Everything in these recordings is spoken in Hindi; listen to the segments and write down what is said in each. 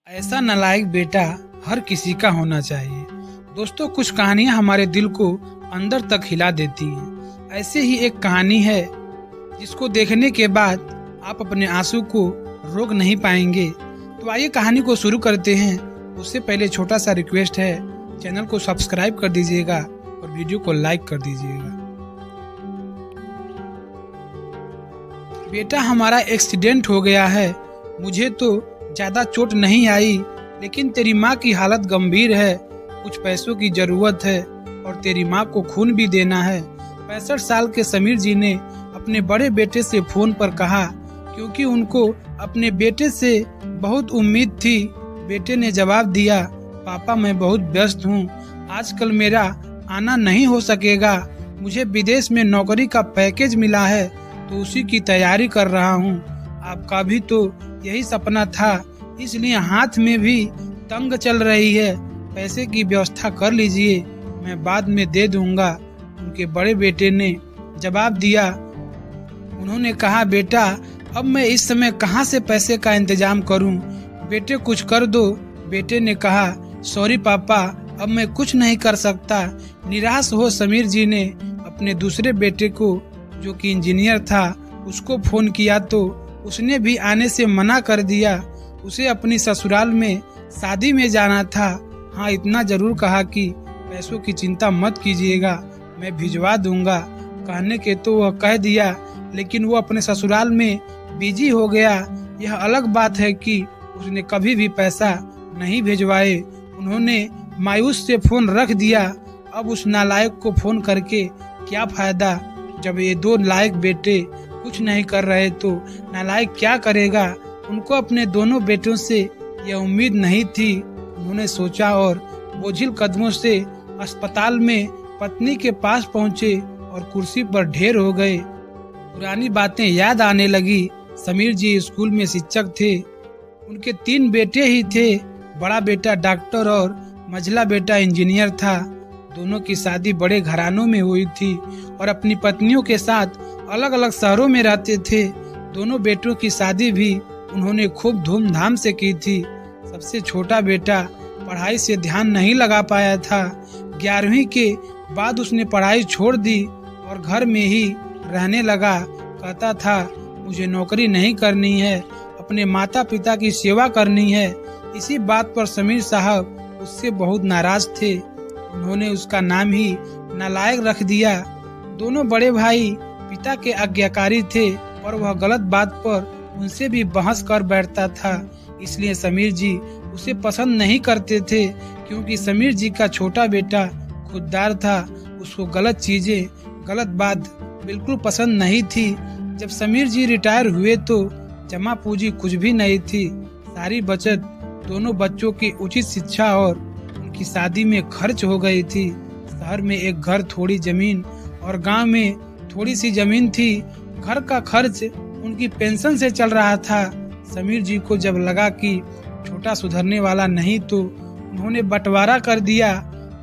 ऐसा नालायक बेटा हर किसी का होना चाहिए। दोस्तों, कुछ कहानियां हमारे दिल को अंदर तक हिला देती हैं। ऐसे ही एक कहानी है जिसको देखने के बाद आप अपने आंसू को रोक नहीं पाएंगे। तो आइए कहानी को शुरू करते हैं। उससे पहले छोटा सा रिक्वेस्ट है, चैनल को सब्सक्राइब कर दीजिएगा और वीडियो को लाइक कर दीजिएगा। बेटा, हमारा एक्सीडेंट हो गया है। मुझे तो ज्यादा चोट नहीं आई, लेकिन तेरी माँ की हालत गंभीर है। कुछ पैसों की जरूरत है और तेरी माँ को खून भी देना है। 65 साल के समीर जी ने अपने बड़े बेटे से फोन पर कहा, क्योंकि उनको अपने बेटे से बहुत उम्मीद थी। बेटे ने जवाब दिया, पापा मैं बहुत व्यस्त हूँ, आजकल मेरा आना नहीं हो सकेगा। मुझे विदेश में नौकरी का पैकेज मिला है, तो उसी की तैयारी कर रहा हूँ। आपका भी तो यही सपना था, इसलिए हाथ में भी तंग चल रही है। पैसे की व्यवस्था कर लीजिए, मैं बाद में दे दूंगा। उनके बड़े बेटे ने जवाब दिया। उन्होंने कहा, बेटा अब मैं इस समय कहाँ से पैसे का इंतजाम करूं? बेटे कुछ कर दो। बेटे ने कहा, सॉरी पापा, अब मैं कुछ नहीं कर सकता। निराश हो समीर जी ने अपने दूसरे बेटे को, जो कि इंजीनियर था, उसको फोन किया तो उसने भी आने से मना कर दिया। उसे अपनी ससुराल में शादी में जाना था। हाँ, इतना जरूर कहा कि पैसों की चिंता मत कीजिएगा, मैं भिजवा दूंगा। कहने के तो वह कह दिया, लेकिन वो अपने ससुराल में बिजी हो गया। यह अलग बात है कि उसने कभी भी पैसा नहीं भिजवाए। उन्होंने मायूस से फोन रख दिया। अब उस नालायक को फोन करके क्या फायदा? जब ये दो लायक बेटे कुछ नहीं कर रहे तो नालायक क्या करेगा? उनको अपने दोनों बेटों से यह उम्मीद नहीं थी। उन्होंने सोचा और बोझिल कदमों से अस्पताल में पत्नी के पास पहुंचे और कुर्सी पर ढेर हो गए। पुरानी बातें याद आने लगी। समीर जी स्कूल में शिक्षक थे। उनके 3 बेटे ही थे। बड़ा बेटा डॉक्टर और मझला बेटा इंजीनियर था। दोनों की शादी बड़े घरानों में हुई थी और अपनी पत्नियों के साथ अलग अलग शहरों में रहते थे। दोनों बेटों की शादी भी उन्होंने खूब धूमधाम से की थी। सबसे छोटा बेटा पढ़ाई से ध्यान नहीं लगा पाया था। 11वीं के बाद उसने पढ़ाई छोड़ दी और घर में ही रहने लगा। कहता था, मुझे नौकरी नहीं करनी है, अपने माता पिता की सेवा करनी है। इसी बात पर समीर साहब उससे बहुत नाराज थे। उन्होंने उसका नाम ही नालायक रख दिया। दोनों बड़े भाई पिता के आज्ञाकारी थे, पर वह गलत बात पर उनसे भी बहस कर बैठता था। इसलिए समीर जी उसे पसंद नहीं करते थे, क्योंकि समीर जी का छोटा बेटा खुददार था। उसको गलत चीजें, गलत बात बिल्कुल पसंद नहीं थी। जब समीर जी रिटायर हुए तो जमा पूंजी कुछ भी नहीं थी। सारी बचत दोनों बच्चों की उचित शिक्षा और उनकी शादी में खर्च हो गई थी। शहर में एक घर, थोड़ी जमीन और गांव में थोड़ी सी जमीन थी। घर का खर्च उनकी पेंशन से चल रहा था। समीर जी को जब लगा कि छोटा सुधरने वाला नहीं, तो उन्होंने बंटवारा कर दिया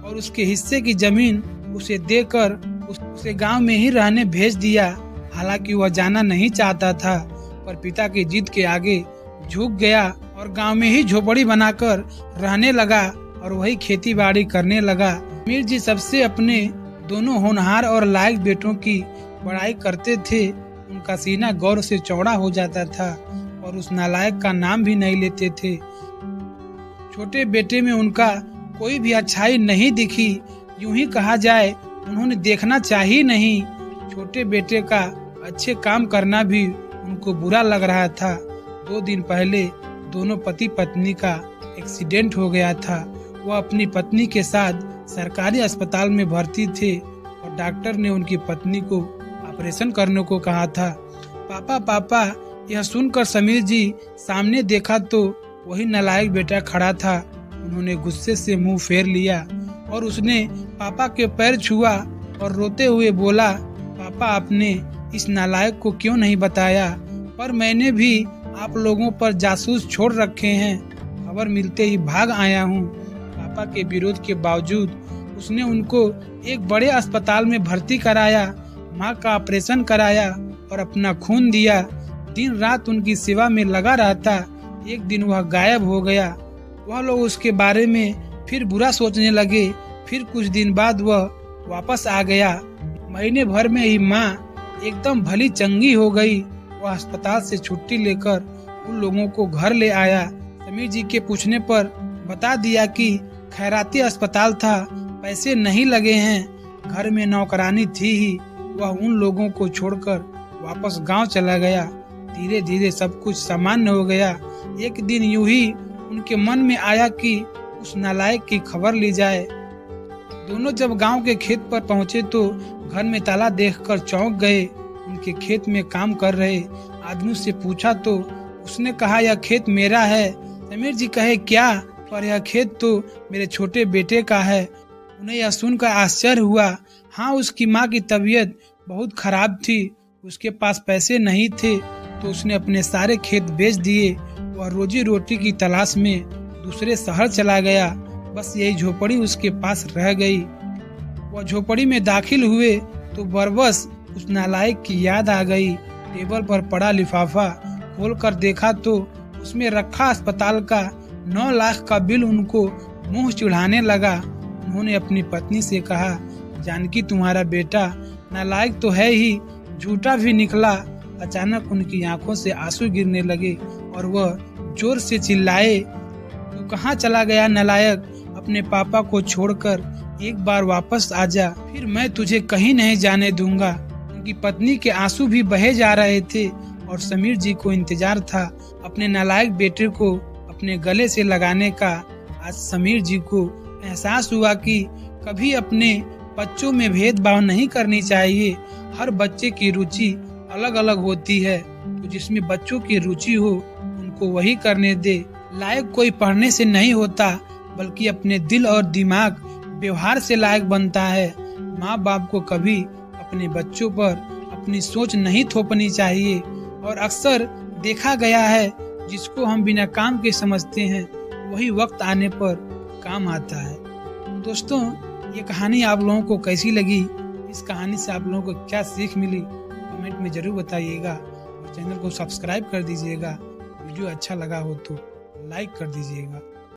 और उसके हिस्से की जमीन उसे देकर उसे गांव में ही रहने भेज दिया। हालांकि वह जाना नहीं चाहता था, पर पिता की जिद के आगे झुक गया और गांव में ही झोपड़ी बनाकर रहने लगा और वही खेती बाड़ी करने लगा। समीर जी सबसे अपने दोनों होनहार और लायक बेटों की बड़ाई करते थे। उनका सीना गौर से चौड़ा हो जाता था और उस नालायक का नाम भी नहीं लेते थे। छोटे बेटे में उनका कोई भी अच्छाई नहीं दिखी। यूं ही कहा जाए, उन्होंने देखना चाहिए नहीं। छोटे बेटे का अच्छे काम करना भी उनको बुरा लग रहा था। 2 दिन पहले दोनों पति पत्नी का एक्सीडेंट हो गया था। वह अपनी पत्नी के साथ सरकारी अस्पताल में भर्ती थे और डॉक्टर ने उनकी पत्नी को ऑपरेशन करने को कहा था। पापा पापा, यह सुनकर समीर जी सामने देखा तो वही नालायक बेटा खड़ा था। उन्होंने गुस्से से मुंह फेर लिया और उसने पापा के पैर छुआ और रोते हुए बोला, पापा आपने इस नालायक को क्यों नहीं बताया? पर मैंने भी आप लोगों पर जासूस छोड़ रखे हैं। खबर मिलते ही भाग आया हूँ। पापा के विरोध के बावजूद उसने उनको एक बड़े अस्पताल में भर्ती कराया, माँ का ऑपरेशन कराया और अपना खून दिया। दिन रात उनकी सेवा में लगा रहता। एक दिन वह गायब हो गया। वह लोग उसके बारे में फिर बुरा सोचने लगे। फिर कुछ दिन बाद वह वापस आ गया। महीने भर में ही माँ एकदम भली चंगी हो गई। वह अस्पताल से छुट्टी लेकर उन लोगों को घर ले आया। समीर जी के पूछने पर बता दिया कि खैराती अस्पताल था, पैसे नहीं लगे हैं, घर में नौकरानी थी ही। वह उन लोगों को छोड़कर वापस गांव चला गया। धीरे धीरे सब कुछ सामान्य हो गया। एक दिन यूं ही उनके मन में आया कि उस नालायक की खबर ली जाए। दोनों जब गांव के खेत पर पहुंचे तो घर में ताला देखकर चौंक गए। उनके खेत में काम कर रहे आदमी से पूछा तो उसने कहा, यह खेत मेरा है। समीर जी कहे, क्या? पर यह खेत तो मेरे छोटे बेटे का है। उन्हें यह सुनकर आश्चर्य हुआ। हाँ, उसकी माँ की तबीयत बहुत खराब थी, उसके पास पैसे नहीं थे तो उसने अपने सारे खेत बेच दिए। वह रोजी रोटी की तलाश में दूसरे शहर चला गया। बस यही झोपड़ी उसके पास रह गई। वह झोपड़ी में दाखिल हुए तो बरबस उस नालायक की याद आ गई। टेबल पर पड़ा लिफाफा खोलकर देखा तो उसमें रखा अस्पताल का 9 लाख का बिल उनको मुंह चिढ़ाने लगा। उन्होंने अपनी पत्नी से कहा, जानकी तुम्हारा बेटा नालायक तो है ही, झूठा भी निकला। अचानक उनकी आंखों से आंसू गिरने लगे और वह जोर से चिल्लाए, तू कहाँ चला गया नालायक? अपने पापा को छोड़कर एक बार वापस आ जा, फिर मैं तुझे कहीं नहीं जाने दूंगा। उनकी पत्नी के आंसू भी बहे जा रहे थे और समीर जी को इंतजार था अपने नालायक बेटे को अपने गले से लगाने का। आज समीर जी को एहसास हुआ कि कभी अपने बच्चों में भेदभाव नहीं करनी चाहिए। हर बच्चे की रुचि अलग अलग होती है, तो जिसमें बच्चों की रुचि हो उनको वही करने दे। लायक कोई पढ़ने से नहीं होता, बल्कि अपने दिल और दिमाग व्यवहार से लायक बनता है। माँ बाप को कभी अपने बच्चों पर अपनी सोच नहीं थोपनी चाहिए। और अक्सर देखा गया है, जिसको हम बिना काम के समझते हैं वही वक्त आने पर काम आता है। दोस्तों, ये कहानी आप लोगों को कैसी लगी? इस कहानी से आप लोगों को क्या सीख मिली? कमेंट में जरूर बताइएगा और चैनल को सब्सक्राइब कर दीजिएगा। वीडियो अच्छा लगा हो तो लाइक कर दीजिएगा।